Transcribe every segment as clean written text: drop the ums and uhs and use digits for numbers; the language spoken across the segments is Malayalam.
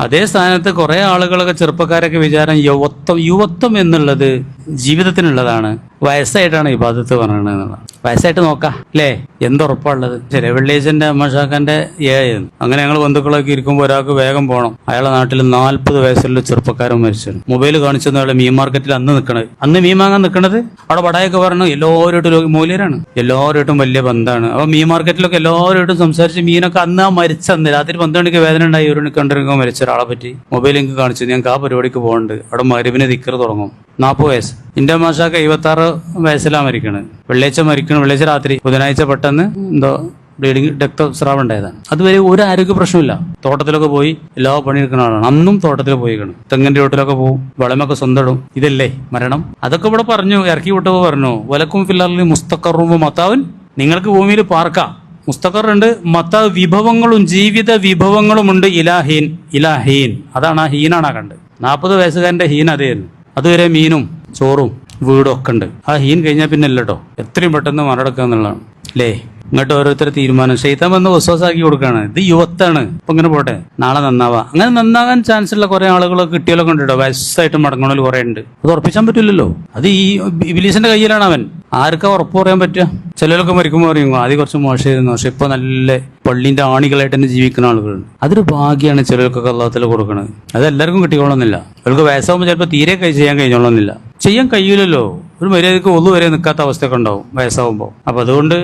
അതേ സ്ഥാനത്ത് കുറെ ആളുകളൊക്കെ ചെറുപ്പക്കാരൊക്കെ വിചാരം യുവത്വം എന്നുള്ളത് ജീവിതത്തിനുള്ളതാണ്, വയസ്സായിട്ടാണ് ഇബാദത്ത് പറയണത് എന്നുള്ളതാണ്. വയസ്സായിട്ട് നോക്കാം അല്ലേ, എന്തുറപ്പാണുള്ളത്? ശരി, വെള്ളിയാഴ്ചന്റെ അമ്മഷാക്കാന്റെ അങ്ങനെ ഞങ്ങൾ ബന്ധുക്കളൊക്കെ ഇരിക്കുമ്പോൾ ഒരാൾക്ക് വേഗം പോകണം. അയാളെ നാട്ടിൽ 40 വയസ്സുള്ള ചെറുപ്പക്കാരൻ മരിച്ചു. മൊബൈൽ കാണിച്ചെന്ന് അയാളെ മീൻ മാർക്കറ്റിൽ അന്ന് മീൻ വാങ്ങാൻ നിൽക്കണത്. അവിടെ വടയൊക്കെ പറഞ്ഞു എല്ലാവരുമായിട്ടും മൂല്യരാണ്, എല്ലാവരുമായിട്ടും വലിയ ബന്ധമാണ്. അപ്പൊ മീൻ മാർക്കറ്റിലൊക്കെ എല്ലാവരുമായിട്ടും സംസാരിച്ച് മീനൊക്കെ അന്ന് മരിച്ചന്ന് രാത്രി 12 മണിക്ക് വേദന ഉണ്ടായി. ഒരു കണ്ടിരിക്കുമ്പോൾ മരിച്ച ഒരാളെ പറ്റി മൊബൈൽ എനിക്ക് കാണിച്ചു. ഞങ്ങൾക്ക് ആ പരിപാടിക്ക് പോകുന്നുണ്ട്. അവിടെ മരുവിനെ ദിക്കറ് തുടങ്ങും. 40 വയസ്സ്. എന്റെ മാഷാക്ക് 76 വയസ്സിലാണ് മരിക്കണത്. വെള്ളിയാഴ്ച രാത്രി, ബുധനാഴ്ച പെട്ടെന്ന് എന്തോ ബ്ലീഡിങ് രക്തസ്രാവം ഉണ്ടായതാണ്. അതുവരെ ഒരു ആരോഗ്യ പ്രശ്നമില്ല. തോട്ടത്തിലൊക്കെ പോയി എല്ലാ പണിയെടുക്കുന്ന ആളാണ്. അന്നും തോട്ടത്തിൽ പോയിക്കണം. തെങ്ങിന്റെ ചോട്ടിലൊക്കെ പോകും, വളമൊക്കെ സ്വന്തം ഇടും. ഇതല്ലേ മരണം? അതൊക്കെ ഇവിടെ പറഞ്ഞു, ഇറക്കി വിട്ടപ്പോൾ പറഞ്ഞു വലക്കും ഫില്ലറിൽ മുസ്തഖറും മത്താവൻ, നിങ്ങൾക്ക് ഭൂമിയിൽ പാർക്കാം. മുസ്തഖറുണ്ട്, മത്താവ് വിഭവങ്ങളും ജീവിത വിഭവങ്ങളുമുണ്ട്. ഇലാഹീൻ അതാണ് ആ ഹീനാണ് ആ കണ്ട്. 40 വയസ്സുകാരന്റെ ഹീൻ അതേന്ന്. അതുവരെ മീനും ചോറും വീടും ഒക്കെ ഉണ്ട്. ആ ഹീൻ കഴിഞ്ഞാൽ പിന്നെ അല്ലട്ടോ, എത്രയും പെട്ടെന്ന് മറടക്കുക എന്നുള്ളതാണ് അല്ലേ. ഇങ്ങോട്ട് ഓരോരുത്തർ തീരുമാനം ശൈത്താൻ വന്ന് വിശ്വാസാക്കി കൊടുക്കുകയാണ്. ഇത് യുവത്താണ്, ഇപ്പൊ ഇങ്ങനെ പോട്ടെ, നാളെ നന്നാവാ. അങ്ങനെ നന്നാകാൻ ചാൻസ് ഉള്ള കുറെ ആളുകളൊക്കെ കിട്ടിയാലൊക്കെ ഉണ്ട് കേട്ടോ. വയസ്സായിട്ട് മടങ്ങണ കുറെ ഉണ്ട്. അത് ഉറപ്പിച്ചാൻ പറ്റില്ലല്ലോ. അത് ഈ ഇബിലീസിന്റെ കയ്യിലാണ് അവൻ. ആർക്കാ ഉറപ്പ് പറയാൻ പറ്റുക? ചിലരൊക്കെ മരിക്കുമ്പോൾ പറയും ആദ്യം കുറച്ച് മോശമായിരുന്നു, പക്ഷെ ഇപ്പൊ നല്ല പള്ളിന്റെ ആണികളായിട്ട് തന്നെ ജീവിക്കുന്ന ആളുകളുണ്ട്. അതൊരു ഭാഗ്യമാണ് ചിലർക്കൊക്കെ അള്ളാഹത്തിൽ കൊടുക്കുന്നത്. അത് എല്ലാവർക്കും കിട്ടിക്കോളന്നില്ല. അവർക്ക് വയസ്സാകുമ്പോൾ ചിലപ്പോൾ തീരെ ചെയ്യാൻ കഴിഞ്ഞോളന്നില്ല. ചെയ്യാൻ കഴിയില്ലല്ലോ. ഒരു മര്യാദക്ക് ഒന്നു വരെ നിൽക്കാത്ത അവസ്ഥയൊക്കെ ഉണ്ടാവും വയസ്സാവുമ്പോൾ. അപ്പൊ അതുകൊണ്ട്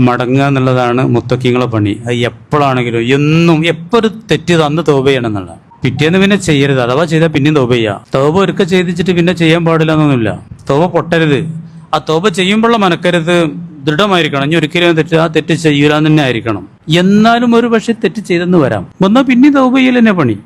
മടങ്ങുക എന്നുള്ളതാണ് മുത്തക്കിങ്ങളെ പണി. അത് എപ്പോഴാണെങ്കിലും എന്നും ഒരു തെറ്റ് അന്ന് തൗബ ചെയ്യണം എന്നുള്ള. പിറ്റേന്ന് പിന്നെ ചെയ്യരുത്. അഥവാ ചെയ്താൽ പിന്നെയും തൗബ ചെയ്യുക. തൗബ ഒരുക്ക ചെയ്തിട്ട് പിന്നെ ചെയ്യാൻ പാടില്ല എന്നൊന്നുമില്ല. തൗബ പൊട്ടരുത്. ആ തൗബ ചെയ്യുമ്പോഴുള്ള മനക്കരുത് ദൃഢമായിരിക്കണം. ഇനി ഒരിക്കലും തെറ്റ് ചെയ്യൂല എന്ന് തന്നെ ആയിരിക്കണം. എന്നാലും ഒരു പക്ഷെ തെറ്റ് ചെയ്തെന്ന് വരാം. വന്നാൽ പിന്നെ തൗബ ചെയ്യൽ തന്നെ പണി.